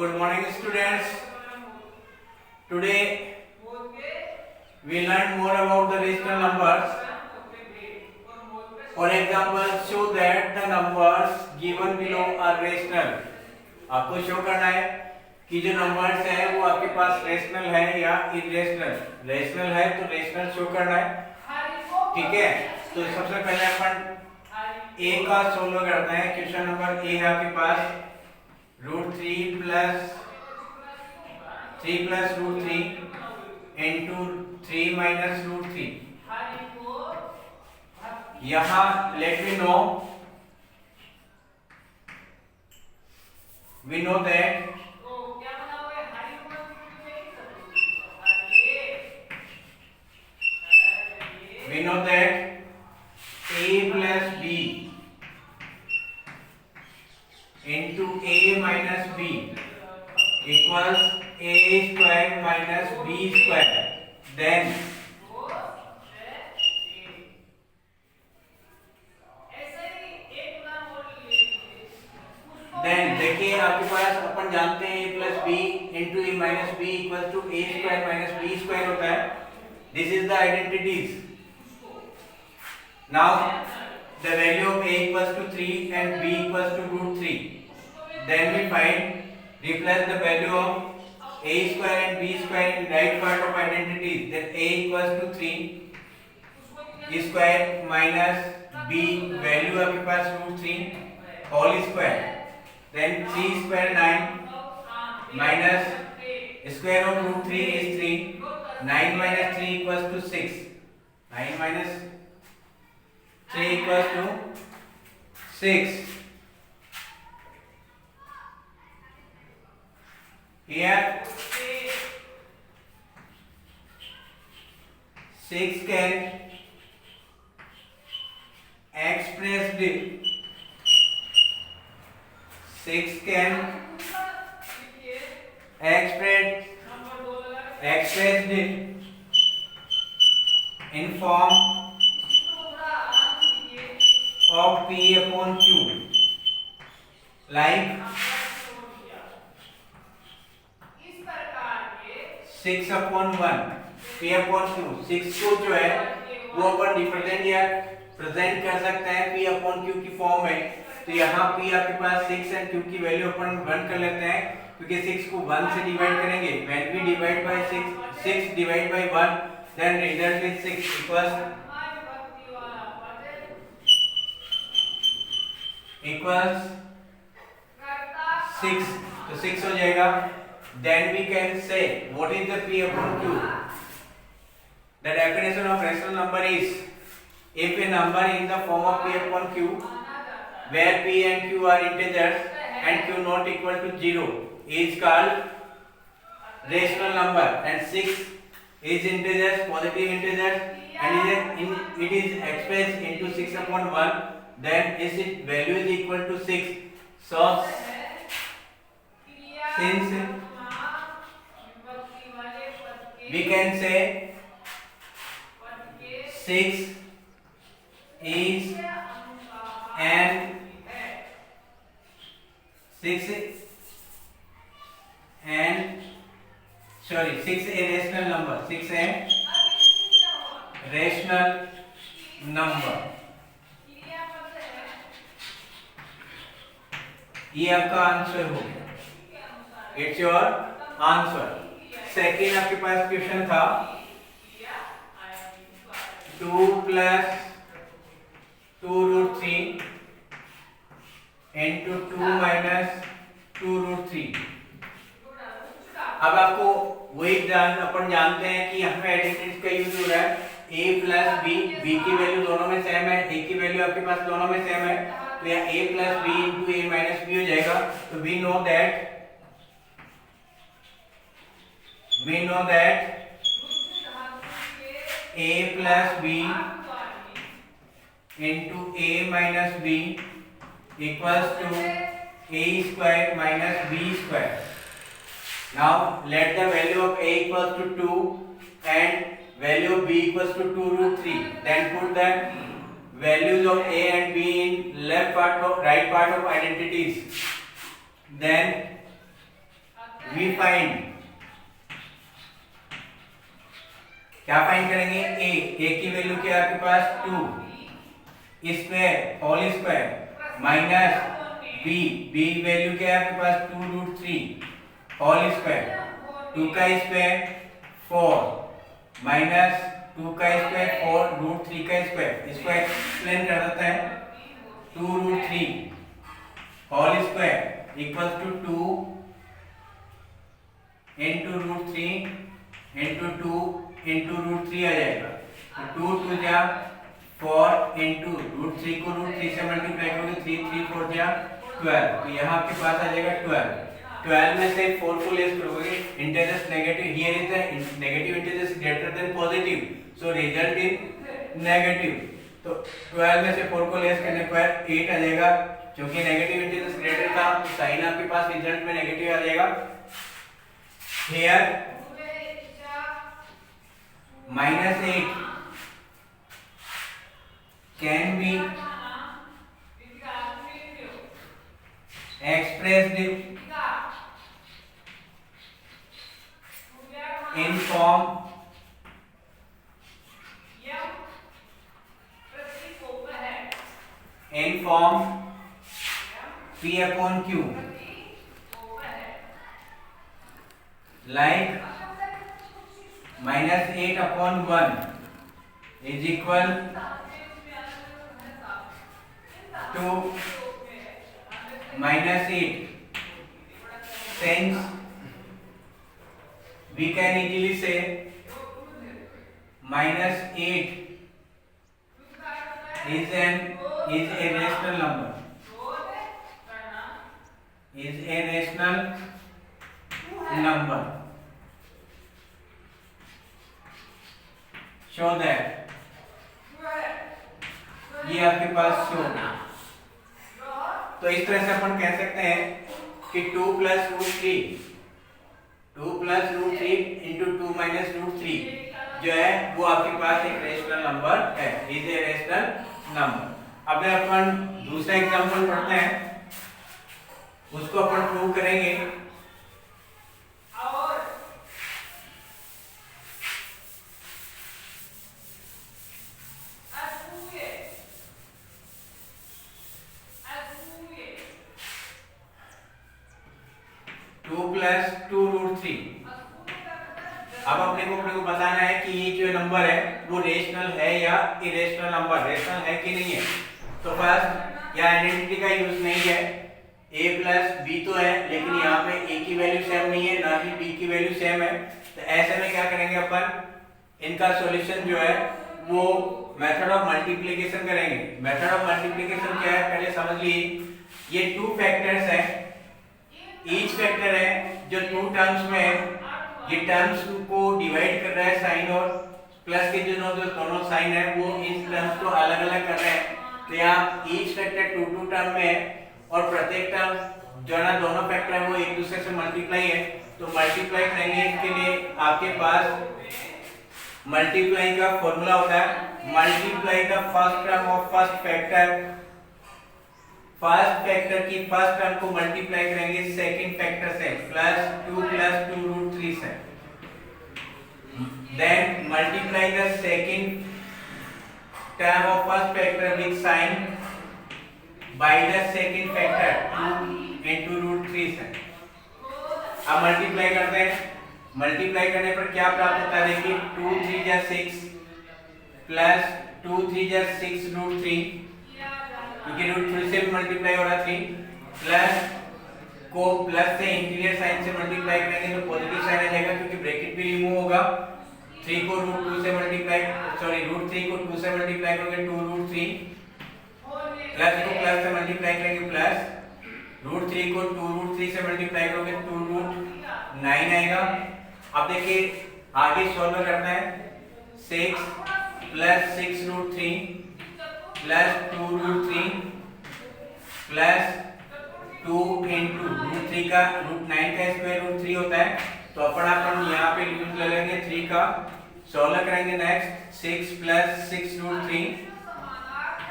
good morning students. Today we learn more about the rational numbers. For example, show that the numbers given below are rational. आपको show करना है कि जो numbers है वो आपके पास रेशनल है या इरेशनल. रेशनल है तो रेशनल शो करना है. ठीक है, तो सबसे पहले अपन ए का सोल्व करते हैं. क्वेश्चन नंबर ए है आपके पास √3 plus √3 into 3 minus √3. यहाँ let me know that a plus b into a minus b equals a square minus b square. Then देखिए आपके पास अपन जानते हैं a plus b into a minus b equals to a square minus b square होता है. This is the identities. Now the value of a equals to 3 and b equals to √3. Then we replace the value of a square and b square in right part of identities. Then a equals to 3 square minus b value आपके पास √3 whole square. Then 3 square 9 minus square of √3 is 3. 9 minus 3 equals to 6. 9 minus 3 equals to 6. Here 6 can expressed 6 can expressed in form of p upon q, like 6 upon 1 p upon q. 6 को जो है वो अपन represent या present कर सकते हैं p upon q की form में. तो यहाँ p आपके पास 6 एंड q की वैल्यू अपन 1 कर लेते हैं क्योंकि 6 को 1 से डिवाइड करेंगे. when we divide by 6 divide by 1 then result is 6 equals 6. तो 6 हो जाएगा. Then we can say what is the p upon q. The definition of rational number is if a number in the form of p upon q where p and q are integers and q not equal to 0 is called rational number, and 6 is integers, positive integers, and it is expressed into 6 upon 1, then its value is equal to 6. So since we can say 6 is an 6 a rational number. 6 a rational number. ये आपका answer हो गया. It's your answer. Second आपके पास question था 2 plus 2√3 into 2 minus 2√3. अब आपको वही अपन जानते हैं कि यहाँ पे आइडेंटिटीज का यूज हो रहा है. a plus b, b की वैल्यू दोनों में सेम है, a की वैल्यू आपके पास दोनों में सेम है, तो यहाँ a plus b into a minus b हो जाएगा. तो we know that a plus b into a minus b equals to a square minus b square. Now let the value of a equals to 2 and value of b equals to 2√3. Then put the values of a and b in right part of identities. Then find, क्या find करेंगे? A की value क्या है आपके पास? 2 square whole square minus B value क्या है आपके पास? 2√3 होल स्क्वायर, 2 का स्क्वायर 4 माइनस 2 का स्क्वायर 4√3 का स्क्वायर, इसको एक्सप्लेन कर देते हैं। 2√3 whole square equals to 2 into √3 into 2 into √3 आ जाएगा। तो 2 2 जा 4 इंटू √3 को √3 से मल्टीप्लाई करोगे 3 3 4 जा 12, तो यहाँ आपके पास आ जाएगा 12 में से 4 को लेस करोगे, integers negative, here is the negative integers greater than positive, so result in negative. तो 12 में से 4 को लेस करने पर 8 आ जाएगा, क्योंकि नेगेटिव इंटीजर्स ग्रेटर था तो साइन आपके पास रिजल्ट में नेगेटिव आ जाएगा। Here -8 can be expressed in form P upon Q, like -8 upon 1 is equal to -8. Since we can easily say -8 is a rational number, is a rational number. Show that, ये आपके पास show. तो इस तरह से अपन कह सकते हैं कि 2 + √3 इंटू 2 - √3 जो है वो आपके पास एक रेशनल नंबर है, इज ए रेशनल नंबर। अब अपन दूसरा एग्जांपल पढ़ते हैं, उसको अपन प्रूव करेंगे। अब अपने को बताना है कि ये जो नंबर है वो रेशनल है या इरेशनल नंबर, रेशनल है कि नहीं है। तो फर्स्ट या आइडेंटिटी का यूज नहीं है, a प्लस बी तो है लेकिन यहाँ पे a की वैल्यू सेम नहीं है, ना ही b की वैल्यू सेम है। तो ऐसे में क्या करेंगे अपन, इनका सॉल्यूशन जो है वो मेथड ऑफ मल्टीप्लिकेशन करेंगे। मेथड ऑफ मल्टीप्लिकेशन क्या है पहले समझ लीजिए। ये 2 फैक्टर्स हैं, ईच फैक्टर है जो 2 टर्म्स में है, ये टर्म्स को डिवाइड कर रहा है साइन, और प्लस के जो दोनों साइन है वो इन टर्म्स को अलग अलग कर रहे हैं। तो यहाँ ईच फैक्टर 2 टर्म में है और प्रत्येक टर्म जो है ना दोनों फैक्टर है वो एक दूसरे से मल्टीप्लाई है। तो मल्टीप्लाई करेंगे, इसके लिए आपके पास मल्टीप्लाई का फॉर्मूला होता है, multiply the first term of first factor, first factor की फर्स्ट टर्म को मल्टीप्लाई करेंगे सेकंड फैक्टर से, +2 + 2√3 से, then multiply the second term of first factor with sign by the second factor 2 * √3 से। अब मल्टीप्लाई करते हैं, मल्टीप्लाई करने पर क्या प्राप्त होता है देखिए, 2 3 जा 6 प्लस 2 3 जा 6√3, क्योंकि √3 से भी मल्टीप्लाई हो रहा है 3, प्लस को प्लस से इंटीरियर साइन से मल्टीप्लाई करेंगे तो पॉजिटिव साइन आ जाएगा क्योंकि ब्रैकेट भी रिमूव होगा। 3 को √2 से मल्टीप्लाई √3 को 2 से मल्टीप्लाई करोगे 2√3, प्लस को प्लस से मल्टीप्लाई करेंगे प्लस √3 को 2√3 से मल्टीप्लाई करोगे 2√9 आएगा। अब देखिए आगे सॉल्व करना है, 6 + 6√3 प्लस 2√3 प्लस 2 इंटू √3 का √9 का स्क्वायर √3 होता है। तो अपन यहाँ पे यूज ले लेंगे 3 का, सॉल्व करेंगे नेक्स्ट 6 + 6√3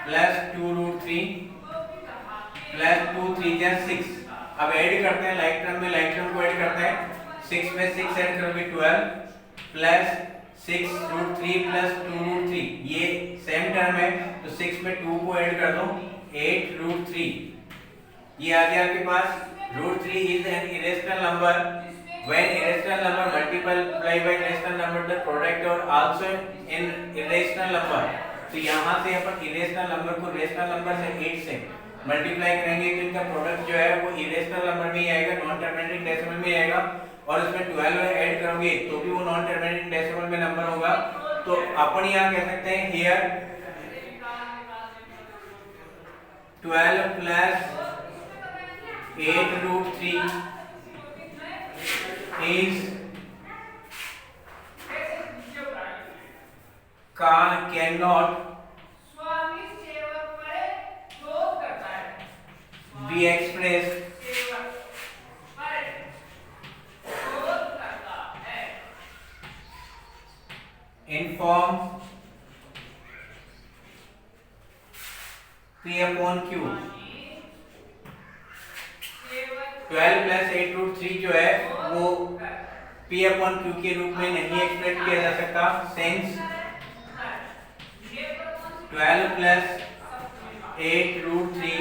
प्लस 2√3 प्लस 2 3 जा 6। अब ऐड करते हैं, लाइक टर्म में लाइक टर्म को ऐड करते हैं, 6 में 6 ऐड करोगे 12 प्लस 6√3 प्लस 2√3, ये सेम टर्म है तो 6 में 2 को ऐड कर दो 8√3, ये आ गया आपके पास। √3 is an irrational number, when irrational number multiply by rational number the product or also in irrational number, तो यहाँ से अपन irrational number को rational number से 8 से मल्टीप्लाई करेंगे तो इनका प्रोडक्ट जो है वो irrational number में ही आएगा, नॉन टर्मिनेटिंग डेसिमल में आएगा, और उसमें 12 ऐड करोगे तो भी वो नॉन टर्मिनेटिंग डेसिमल में नंबर होगा। तो अपन यहाँ कह सकते हैं here 12 plus 8√3 is cannot be expressed in form P upon Q। 12 plus 8√3 जो है वो P अपॉन Q के रूप में नहीं एक्सप्रेस किया जा सकता, since 12 plus 8√3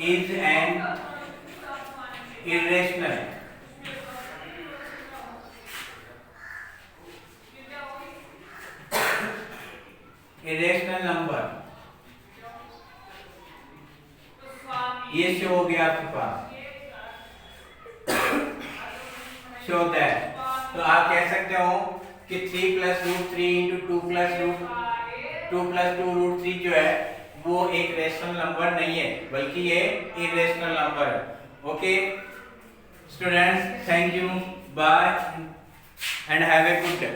is an irrational number। ये शो हो गया आपके पास, शो दैट। तो आप कह सकते हो कि 3 प्लस √3 इंटू 2 प्लस 2√3 जो है वो एक रेशनल नंबर नहीं है बल्कि ये इरेशनल नंबर है। Okay students, thank you, bye and have a good day.